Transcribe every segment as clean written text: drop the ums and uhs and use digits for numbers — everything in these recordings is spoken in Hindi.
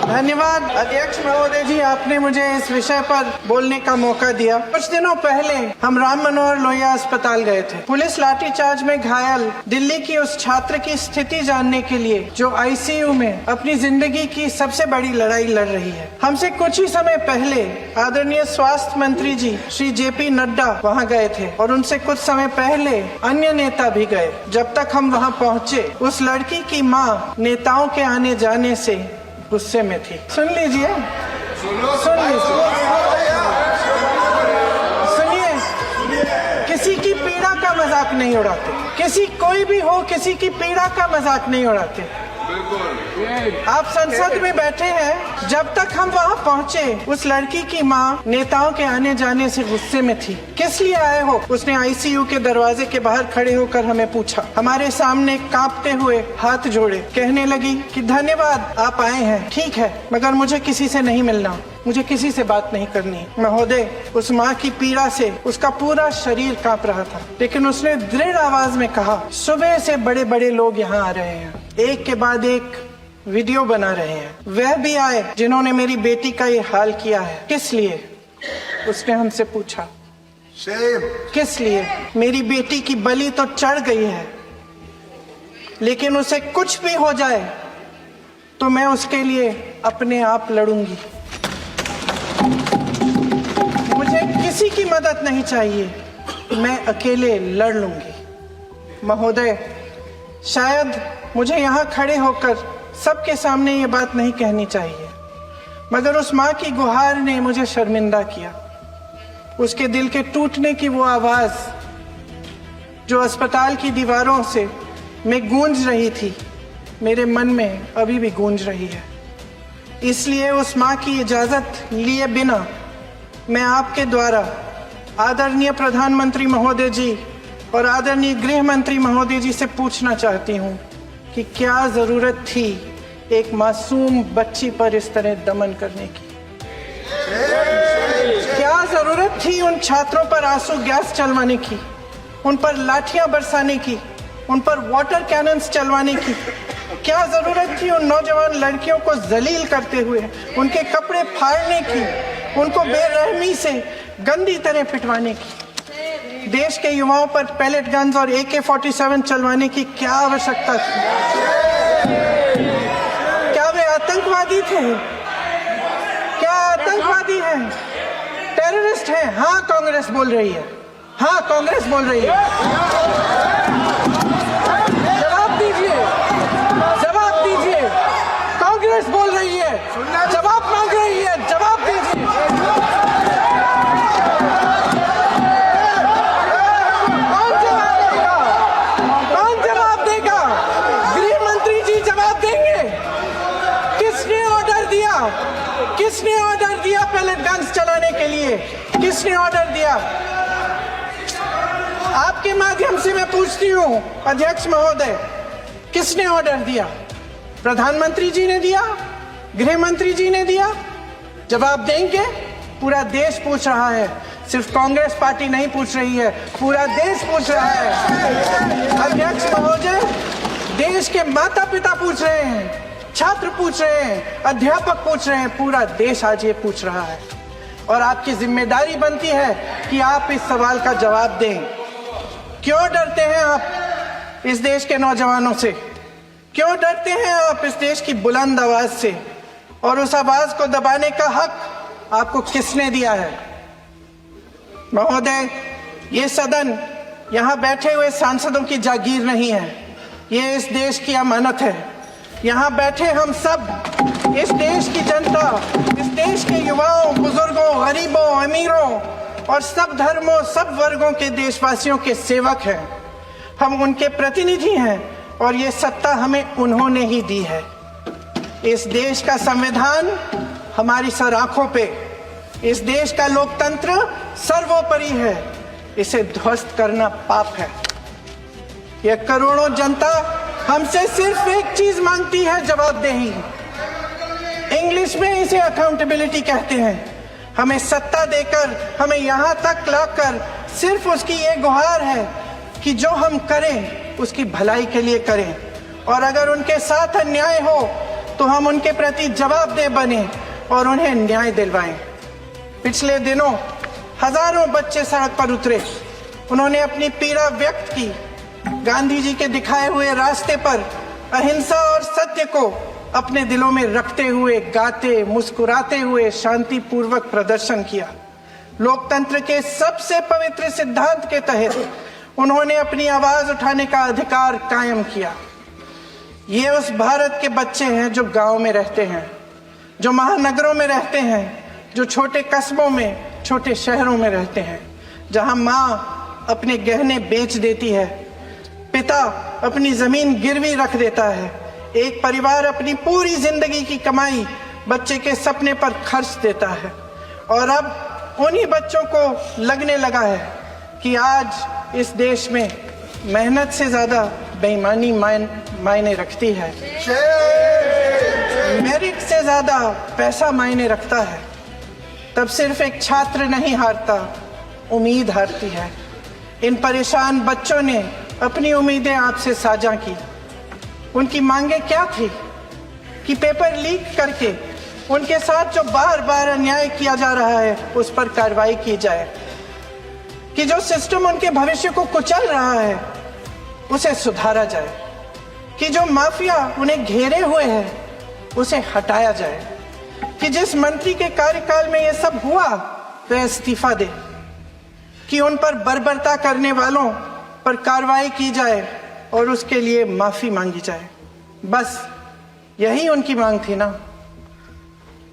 धन्यवाद अध्यक्ष महोदय जी, आपने मुझे इस विषय पर बोलने का मौका दिया। कुछ दिनों पहले हम राम मनोहर लोहिया अस्पताल गए थे। पुलिस लाठीचार्ज में घायल दिल्ली की उस छात्र की स्थिति जानने के लिए जो आईसीयू में अपनी जिंदगी की सबसे बड़ी लड़ाई लड़ रही है। हमसे कुछ ही समय पहले आदरणीय स्वास्थ्य मंत्री जी श्री JP नड्डा वहाँ गए थे और उनसे कुछ समय पहले अन्य नेता भी गए। जब तक हम वहाँ पहुँचे, उस लड़की की माँ नेताओं के आने जाने से गुस्से में थी। सुन लीजिए, सुनिए, किसी की पीड़ा का मजाक नहीं उड़ाते, किसी कोई भी हो किसी की पीड़ा का मजाक नहीं उड़ाते। आप संसद में बैठे हैं, जब तक हम वहाँ पहुँचे उस लड़की की माँ नेताओं के आने जाने से गुस्से में थी। किस लिए आए हो? उसने आईसीयू के दरवाजे के बाहर खड़े होकर हमें पूछा। हमारे सामने कांपते हुए हाथ जोड़े कहने लगी कि धन्यवाद आप आए हैं, ठीक है, मगर मुझे किसी से नहीं मिलना, मुझे किसी से बात नहीं करनी। महोदय, उस माँ की पीड़ा से उसका पूरा शरीर कांप रहा था, लेकिन उसने दृढ़ आवाज में कहा, सुबह से बड़े बड़े लोग यहाँ आ रहे हैं, एक के बाद एक वीडियो बना रहे हैं, वह भी आए जिन्होंने मेरी बेटी का ये हाल किया है। किस लिए? उसने हमसे पूछा। किस लिए? मेरी बेटी की बलि तो चढ़ गई है, लेकिन उसे कुछ भी हो जाए तो मैं उसके लिए अपने आप लड़ूंगी। मुझे किसी की मदद नहीं चाहिए, मैं अकेले लड़ लूंगी। महोदय, शायद मुझे यहाँ खड़े होकर सबके सामने ये बात नहीं कहनी चाहिए, मगर उस माँ की गुहार ने मुझे शर्मिंदा किया। उसके दिल के टूटने की वो आवाज जो अस्पताल की दीवारों से में गूंज रही थी, मेरे मन में अभी भी गूंज रही है। इसलिए उस माँ की इजाजत लिए बिना मैं आपके द्वारा आदरणीय प्रधानमंत्री महोदय जी और आदरणीय गृह मंत्री महोदय जी से पूछना चाहती हूँ कि क्या जरूरत थी एक मासूम बच्ची पर इस तरह दमन करने की? क्या जरूरत थी उन छात्रों पर आंसू गैस चलवाने की, उन पर लाठियां बरसाने की, उन पर वाटर कैनन्स चलवाने की? क्या जरूरत थी उन नौजवान लड़कियों को जलील करते हुए उनके कपड़े फाड़ने की, उनको बेरहमी से गंदी तरह पिटवाने की? देश के युवाओं पर पैलेट गन्स और AK-47 चलवाने की क्या आवश्यकता थी? क्या वे आतंकवादी थे? क्या आतंकवादी हैं? टेररिस्ट हैं? हाँ, कांग्रेस बोल रही है, हाँ, कांग्रेस बोल रही है। जवाब दीजिए, जवाब दीजिए। कांग्रेस बोल रही है, जवाब मांग रही है, जवाब दीजिए। किसने ऑर्डर दिया पैलेट गन्स चलाने के लिए? किसने ऑर्डर दिया? आपके माध्यम से मैं पूछती हूँ अध्यक्ष महोदय, किसने ऑर्डर दिया? प्रधानमंत्री जी ने दिया? गृह मंत्री जी ने दिया? जवाब देंगे? पूरा देश पूछ रहा है, सिर्फ कांग्रेस पार्टी नहीं पूछ रही है, पूरा देश पूछ रहा है। अध्यक्ष महोदय, देश के माता पिता पूछ रहे हैं, छात्र पूछ रहे हैं, अध्यापक पूछ रहे हैं, पूरा देश आज ये पूछ रहा है। और आपकी जिम्मेदारी बनती है कि आप इस सवाल का जवाब दें। क्यों डरते हैं आप इस देश के नौजवानों से? क्यों डरते हैं आप इस देश की बुलंद आवाज से? और उस आवाज को दबाने का हक आपको किसने दिया है? महोदय, ये सदन यहाँ बैठे हुए सांसदों की जागीर नहीं है, ये इस देश की अमानत है। यहाँ बैठे हम सब इस देश की जनता, इस देश के युवाओं, बुजुर्गों, गरीबों, अमीरों और सब धर्मों, सब वर्गों के देशवासियों के सेवक हैं। हम उनके प्रतिनिधि हैं और ये सत्ता हमें उन्होंने ही दी है। इस देश का संविधान हमारी सर आंखों पे, इस देश का लोकतंत्र सर्वोपरि है, इसे ध्वस्त करना पाप है। यह करोड़ों जनता हमसे सिर्फ एक चीज मांगती है, जवाबदेही। इंग्लिश में इसे अकाउंटेबिलिटी कहते हैं। हमें सत्ता देकर, हमें यहाँ तक लाकर सिर्फ उसकी ये गुहार है कि जो हम करें उसकी भलाई के लिए करें, और अगर उनके साथ अन्याय हो तो हम उनके प्रति जवाबदेह बने और उन्हें न्याय दिलवाएं। पिछले दिनों हजारों बच्चे सड़क पर उतरे, उन्होंने अपनी पीड़ा व्यक्त की। गांधी जी के दिखाए हुए रास्ते पर अहिंसा और सत्य को अपने दिलों में रखते हुए गाते मुस्कुराते हुए शांतिपूर्वक प्रदर्शन किया। लोकतंत्र के सबसे पवित्र सिद्धांत के तहत उन्होंने अपनी आवाज उठाने का अधिकार कायम किया। ये उस भारत के बच्चे हैं जो गांव में रहते हैं, जो महानगरों में रहते हैं, जो छोटे कस्बों में, छोटे शहरों में रहते हैं, जहां माँ अपने गहने बेच देती है, पिता अपनी जमीन गिरवी रख देता है, एक परिवार अपनी पूरी जिंदगी की कमाई बच्चे के सपने पर खर्च देता है। और अब उन्हीं बच्चों को लगने लगा है कि आज इस देश में मेहनत से ज्यादा बेईमानी मायने रखती है, मेरिट से ज्यादा पैसा मायने रखता है। तब सिर्फ एक छात्र नहीं हारता, उम्मीद हारती है। इन परेशान बच्चों ने अपनी उम्मीदें आपसे साझा की। उनकी मांगे क्या थी? कि पेपर लीक करके उनके साथ जो बार बार अन्याय किया जा रहा है उस पर कार्रवाई की जाए, कि जो सिस्टम उनके भविष्य को कुचल रहा है उसे सुधारा जाए, कि जो माफिया उन्हें घेरे हुए है उसे हटाया जाए, कि जिस मंत्री के कार्यकाल में यह सब हुआ वह इस्तीफा दे, कि उन पर बर्बरता करने वालों पर कार्रवाई की जाए और उसके लिए माफी मांगी जाए। बस यही उनकी मांग थी ना,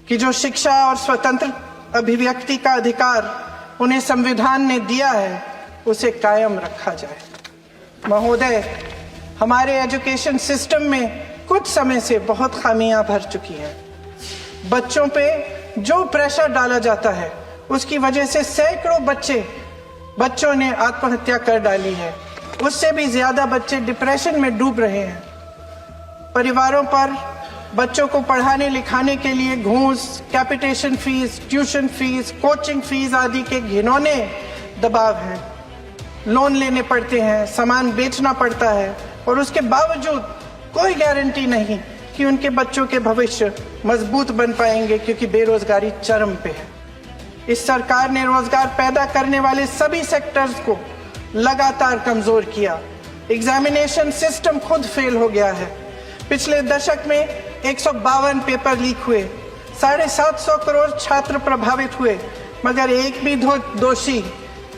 कि जो शिक्षा और स्वतंत्र अभिव्यक्ति का अधिकार उन्हें संविधान ने दिया है उसे कायम रखा जाए। महोदय, हमारे एजुकेशन सिस्टम में कुछ समय से बहुत खामियां भर चुकी हैं। बच्चों पे जो प्रेशर डाला जाता है उसकी वजह से सैकड़ों बच्चों ने आत्महत्या कर डाली है। उससे भी ज्यादा बच्चे डिप्रेशन में डूब रहे हैं। परिवारों पर बच्चों को पढ़ाने लिखाने के लिए घूस, capitation fees, tuition fees, coaching fees आदि के घिनौने दबाव हैं। लोन लेने पड़ते हैं, सामान बेचना पड़ता है और उसके बावजूद कोई गारंटी नहीं कि उनके बच्चों के भविष्य मजबूत बन पाएंगे, क्योंकि बेरोजगारी चरम पे है। इस सरकार ने रोजगार पैदा करने वाले सभी सेक्टर्स को लगातार कमजोर किया। एग्जामिनेशन सिस्टम खुद फेल हो गया है। पिछले दशक में 152 पेपर लीक हुए, 750 करोड़ छात्र प्रभावित हुए, मगर एक भी दोषी,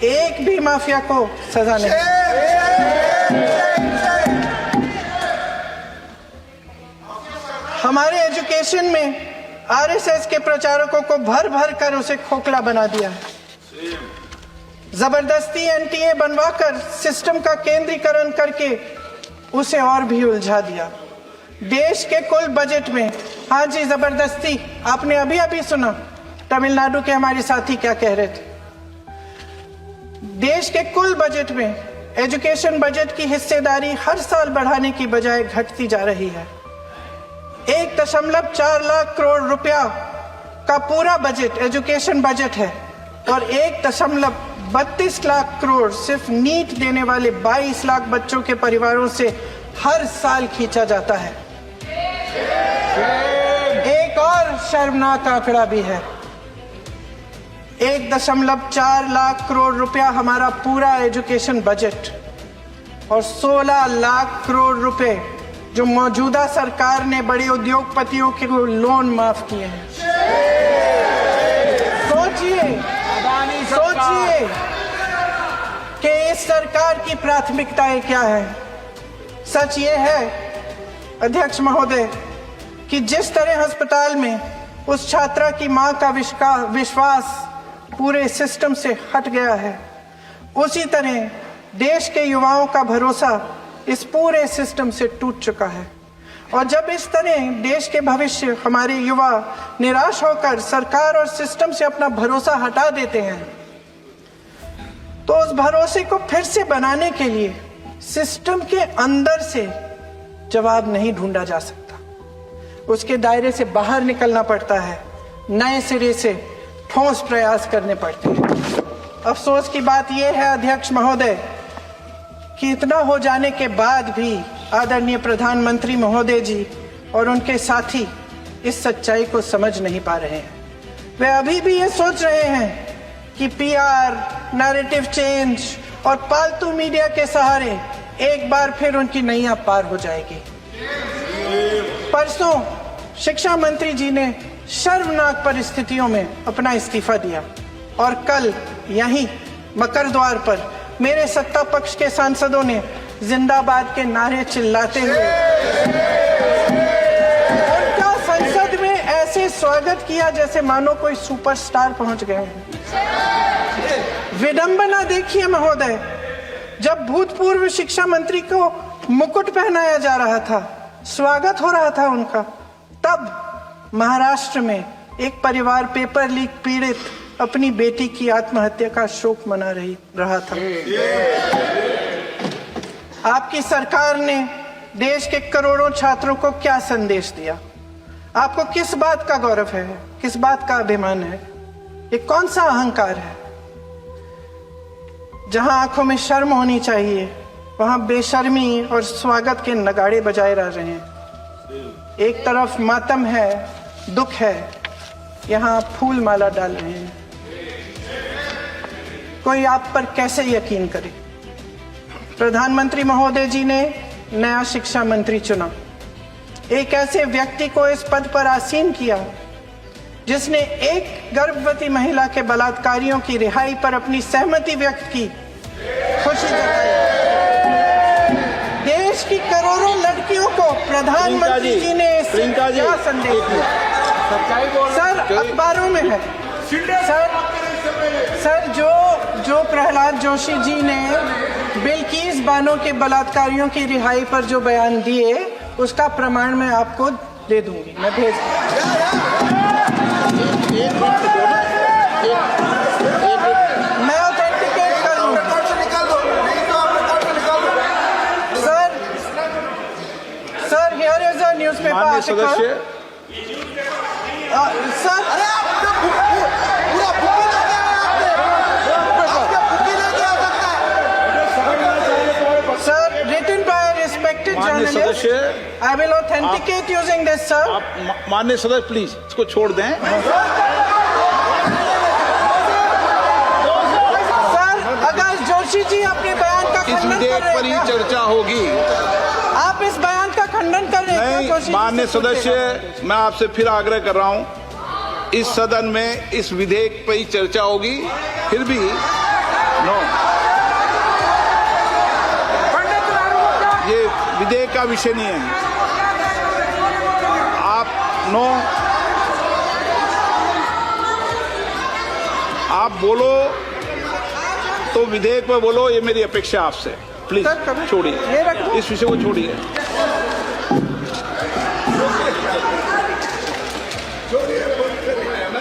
एक भी माफिया को सजा नहीं। हमारे एजुकेशन में आरएसएस के प्रचारकों को भर भर कर उसे खोखला बना दिया है। जबरदस्ती एनटीए बनवाकर सिस्टम का केंद्रीकरण करके उसे और भी उलझा दिया। देश के कुल बजट में, हाँ जी जबरदस्ती, आपने अभी अभी सुना तमिलनाडु के हमारे साथी क्या कह रहे थे। देश के कुल बजट में एजुकेशन बजट की हिस्सेदारी हर साल बढ़ाने की बजाय घटती जा रही है। 1.4 लाख करोड़ रुपया का पूरा बजट एजुकेशन बजट है और 1.32 लाख करोड़ सिर्फ नीट देने वाले 22 लाख बच्चों के परिवारों से हर साल खींचा जाता है। एक और शर्मनाक आंकड़ा भी है। 1.4 लाख करोड़ रुपया हमारा पूरा एजुकेशन बजट और 16 लाख करोड़ रुपए जो मौजूदा सरकार ने बड़े उद्योगपतियों के लोन माफ किए हैं। सोचिए कि इस सरकार की प्राथमिकताएं क्या है। सच ये है अध्यक्ष महोदय कि जिस तरह अस्पताल में उस छात्रा की मां का विश्वास पूरे सिस्टम से हट गया है, उसी तरह देश के युवाओं का भरोसा इस पूरे सिस्टम से टूट चुका है। और जब इस तरह देश के भविष्य, हमारे युवा निराश होकर सरकार और सिस्टम से अपना भरोसा हटा देते हैं, तो उस भरोसे को फिर से बनाने के लिए सिस्टम के अंदर से जवाब नहीं ढूंढा जा सकता। उसके दायरे से बाहर निकलना पड़ता है, नए सिरे से ठोस प्रयास करने पड़ते हैं। अफसोस की बात यह है अध्यक्ष महोदय कि इतना हो जाने के बाद भी आदरणीय प्रधानमंत्री महोदय जी और उनके साथी इस सच्चाई को समझ नहीं पा रहे हैं। वे अभी भी ये सोच रहे हैं कि पीआर, नैरेटिव चेंज और पालतू मीडिया के सहारे एक बार फिर उनकी नैया पार हो जाएगी। परसों शिक्षा मंत्री जी ने शर्मनाक परिस्थितियों में अपना इस्तीफा दिया और कल यहीं मकर द्वार पर मेरे सत्ता पक्ष के सांसदों ने जिंदाबाद के नारे चिल्लाते हुए उनका संसद में ऐसे स्वागत किया जैसे मानो कोई सुपरस्टार पहुंच गए हैं। विडंबना देखिए महोदय, जब भूतपूर्व शिक्षा मंत्री को मुकुट पहनाया जा रहा था, स्वागत हो रहा था उनका, तब महाराष्ट्र में एक परिवार पेपर लीक पीड़ित अपनी बेटी की आत्महत्या का शोक मना रहा था। आपकी सरकार ने देश के करोड़ों छात्रों को क्या संदेश दिया? आपको किस बात का गौरव है, किस बात का अभिमान है? ये कौन सा अहंकार है? जहां आंखों में शर्म होनी चाहिए वहां बेशर्मी और स्वागत के नगाड़े बजाए रह रहे हैं। एक तरफ मातम है, दुख है, यहां फूल माला डाल रहे हैं। कोई आप पर कैसे यकीन करे? प्रधानमंत्री महोदय जी ने नया शिक्षा मंत्री चुना, एक ऐसे व्यक्ति को इस पद पर आसीन किया जिसने एक गर्भवती महिला के बलात्कारियों की रिहाई पर अपनी सहमति व्यक्त की, खुशी जताई। देश की करोड़ों लड़कियों को प्रधानमंत्री जी ने क्या संदेश दिया? सर, अखबारों में है सर, जो प्रहलाद जोशी जी ने बिल्किस बानो के बलात्कारियों की रिहाई पर जो बयान दिए, उसका प्रमाण मैं आपको दे दूंगी, मैं भेज मैं ऑथेंटिकेट कर लूँ। Sir, here is a newspaper article. Sir, written by a respected journalist. I will authenticate using this, sir. आप माननीय सदस्य प्लीज इसको छोड़ दें। सर, अगर जोशी जी अपने बयान का इस खंडन कर विधेयक रहे पर ही हैं, चर्चा होगी। आप इस बयान का खंडन कर रहे हैं जोशी जी? माननीय सदस्य, मैं आपसे फिर आग्रह कर रहा हूं, इस सदन में इस विधेयक पर ही चर्चा होगी। फिर भी नो, ये विधेयक का विषय नहीं है। आप नो, आप बोलो तो विधेयक पर बोलो, ये मेरी अपेक्षा आपसे। प्लीज छोड़िए, इस विषय को छोड़िए।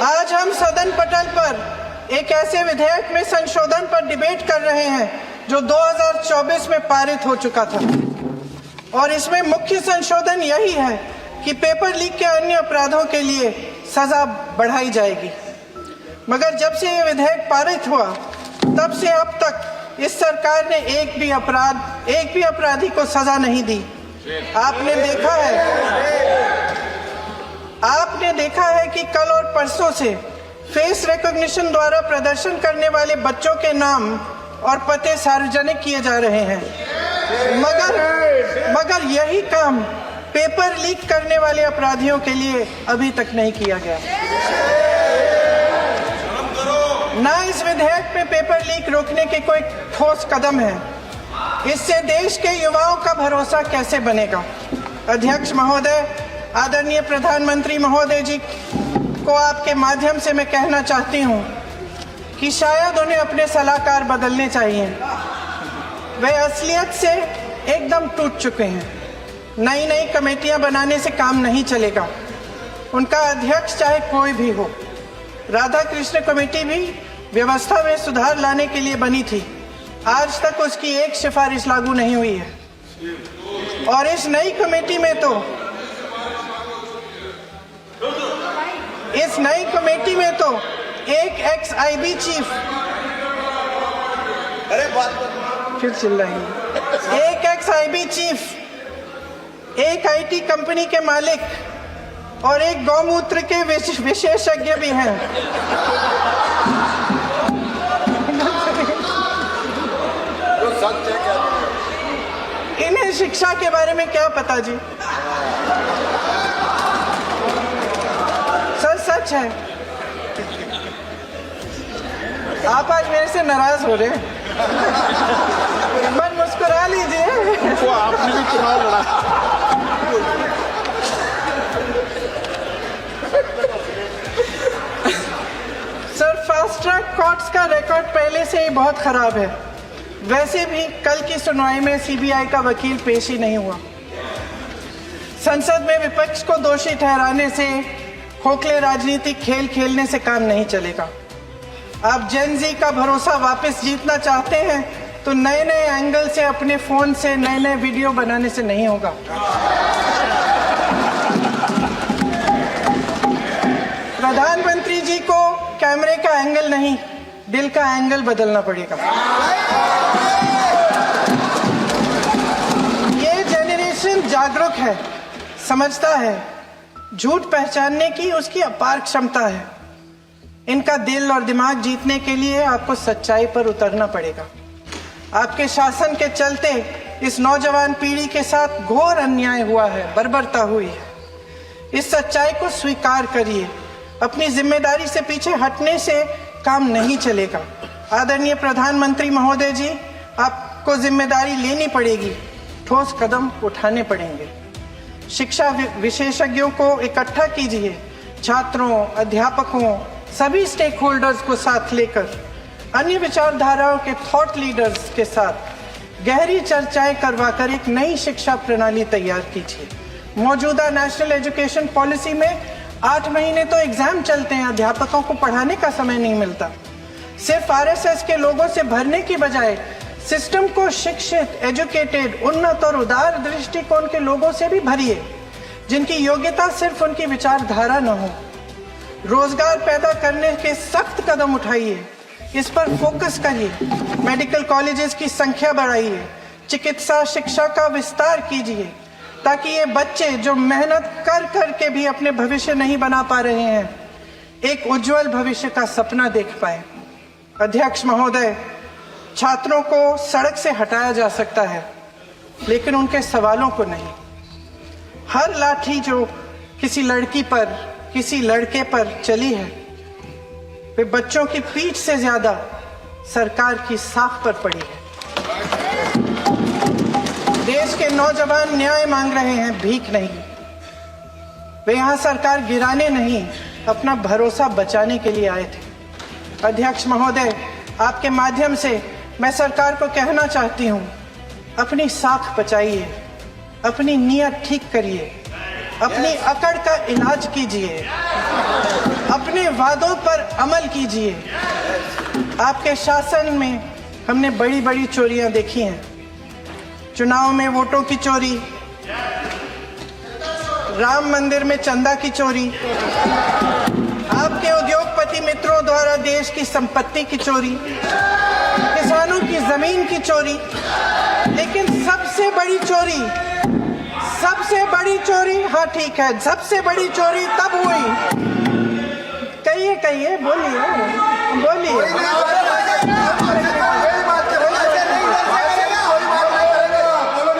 आज हम सदन पटल पर एक ऐसे विधेयक में संशोधन पर डिबेट कर रहे हैं जो 2024 में पारित हो चुका था, और इसमें मुख्य संशोधन यही है कि पेपर लीक के अन्य अपराधों के लिए सजा बढ़ाई जाएगी। मगर जब से यह विधेयक पारित हुआ, तब से अब तक इस सरकार ने एक भी अपराधी को सजा नहीं दी। आपने देखा है कि कल और परसों से फेस रिकॉग्निशन द्वारा प्रदर्शन करने वाले बच्चों के नाम और पते सार्वजनिक किए जा रहे हैं, मगर यही काम पेपर लीक करने वाले अपराधियों के लिए अभी तक नहीं किया गया। ना इस विधेयक पे पेपर लीक रोकने के कोई ठोस कदम है। इससे देश के युवाओं का भरोसा कैसे बनेगा? अध्यक्ष महोदय, आदरणीय प्रधानमंत्री महोदय जी को आपके माध्यम से मैं कहना चाहती हूं कि शायद उन्हें अपने सलाहकार बदलने चाहिए। वे असलियत से एकदम टूट चुके हैं। नई कमेटियां बनाने से काम नहीं चलेगा। उनका अध्यक्ष चाहे कोई भी हो, राधा कृष्ण कमेटी भी व्यवस्था में सुधार लाने के लिए बनी थी। आज तक उसकी एक सिफारिश लागू नहीं हुई है। और इस नई कमेटी में तो एक एक्स-आईबी चीफ, फिर चिल्लाएंगे, एक एक्स-आईबी चीफ एक आईटी कंपनी के मालिक और एक गौमूत्र के विशेषज्ञ भी हैं। इन्हें शिक्षा के बारे में क्या पता जी? सर सच है। आप आज मेरे से नाराज हो रहे हैं। मन मुस्कुरा लीजिए। तो आपने भी चुनाव लड़ा। सर, फास्ट ट्रैक कोर्ट्स का रिकॉर्ड पहले से ही बहुत खराब है। वैसे भी कल की सुनवाई में सीबीआई का वकील पेश ही नहीं हुआ। संसद में विपक्ष को दोषी ठहराने से, खोखले राजनीतिक खेल खेलने से काम नहीं चलेगा। आप जेन जी का भरोसा वापस जीतना चाहते हैं तो नए नए एंगल से, अपने फोन से नए नए वीडियो बनाने से नहीं होगा। प्रधानमंत्री जी को कैमरे का एंगल नहीं, दिल का एंगल बदलना पड़ेगा। ये जेनरेशन जागरूक है, समझता है, झूठ पहचानने की उसकी अपार क्षमता है। इनका दिल और दिमाग जीतने के लिए आपको सच्चाई पर उतरना पड़ेगा। आपके शासन के चलते इस नौजवान पीढ़ी के साथ घोर अन्याय हुआ है, बर्बरता हुई है। इस सच्चाई को स्वीकार करिए। अपनी जिम्मेदारी से पीछे हटने से काम नहीं चलेगा। आदरणीय प्रधानमंत्री महोदय जी, आपको जिम्मेदारी लेनी पड़ेगी, ठोस कदम उठाने पड़ेंगे। शिक्षा विशेषज्ञों को इकट्ठा कीजिए, छात्रों, अध्यापकों, सभी स्टेक होल्डर्स को साथ लेकर, अन्य विचारधाराओं के थॉट लीडर्स के साथ गहरी चर्चाएं करवाकर एक नई शिक्षा प्रणाली तैयार कीजिए। मौजूदा नेशनल एजुकेशन पॉलिसी में 8 महीने तो एग्जाम चलते हैं, अध्यापकों को पढ़ाने का समय नहीं मिलता। सिर्फ आरएसएस के लोगों से भरने की बजाय सिस्टम को शिक्षित, एजुकेटेड, उन्नत और उदार दृष्टिकोण के लोगों से भी भरिए, जिनकी योग्यता सिर्फ उनकी विचारधारा न हो। रोजगार पैदा करने के सख्त कदम उठाइए, इस पर फोकस करिए। मेडिकल कॉलेजेस की संख्या बढ़ाइए, चिकित्सा शिक्षा का विस्तार कीजिए, ताकि ये बच्चे जो मेहनत कर कर के भी अपने भविष्य नहीं बना पा रहे हैं, एक उज्जवल भविष्य का सपना देख पाए। अध्यक्ष महोदय, छात्रों को सड़क से हटाया जा सकता है, लेकिन उनके सवालों को नहीं। हर लाठी जो किसी लड़की पर, किसी लड़के पर चली है, वे बच्चों की पीठ से ज्यादा सरकार की साख पर पड़ी है। देश के नौजवान न्याय मांग रहे हैं, भीख नहीं। वे यहां सरकार गिराने नहीं, अपना भरोसा बचाने के लिए आए थे। अध्यक्ष महोदय, आपके माध्यम से मैं सरकार को कहना चाहती हूं, अपनी साख बचाइए, अपनी नीयत ठीक करिए, अपनी अकड़ का इलाज कीजिए, अपने वादों पर अमल कीजिए। आपके शासन में हमने बड़ी बड़ी चोरियां देखी हैं। चुनाव में वोटों की चोरी, राम मंदिर में चंदा की चोरी, आपके उद्योगपति मित्रों द्वारा देश की संपत्ति की चोरी, किसानों की जमीन की चोरी। लेकिन सबसे बड़ी चोरी, हाँ ठीक है, सबसे बड़ी चोरी तब हुई। कहिए, बोलिए।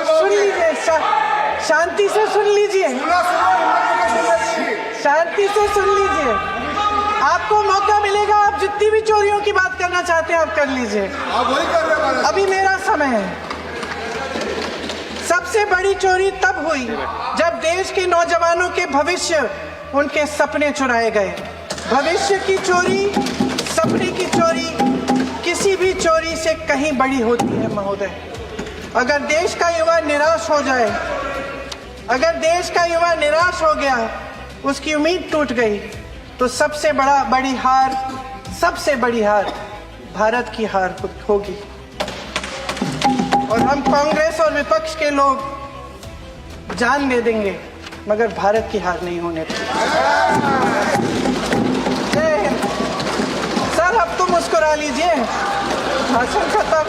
सुन लीजिए, शांति से सुन लीजिए, शांति से सुन लीजिए। आपको मौका मिलेगा, आप जितनी भी चोरियों की बात करना चाहते हैं आप कर लीजिए, अभी मेरा समय है। सबसे बड़ी चोरी तब हुई जब देश के नौजवानों के भविष्य, उनके सपने चुराए गए। भविष्य की चोरी, सपने की चोरी किसी भी चोरी से कहीं बड़ी होती है महोदय। अगर देश का युवा निराश हो जाए, अगर देश का युवा निराश हो गया, उसकी उम्मीद टूट गई, तो सबसे बड़ी हार भारत की हार होगी। और हम कांग्रेस और विपक्ष के लोग जान दे देंगे, मगर भारत की हार नहीं होने देंगे। सर, अब तो मुस्कुरा लीजिए, भाषण खत्म।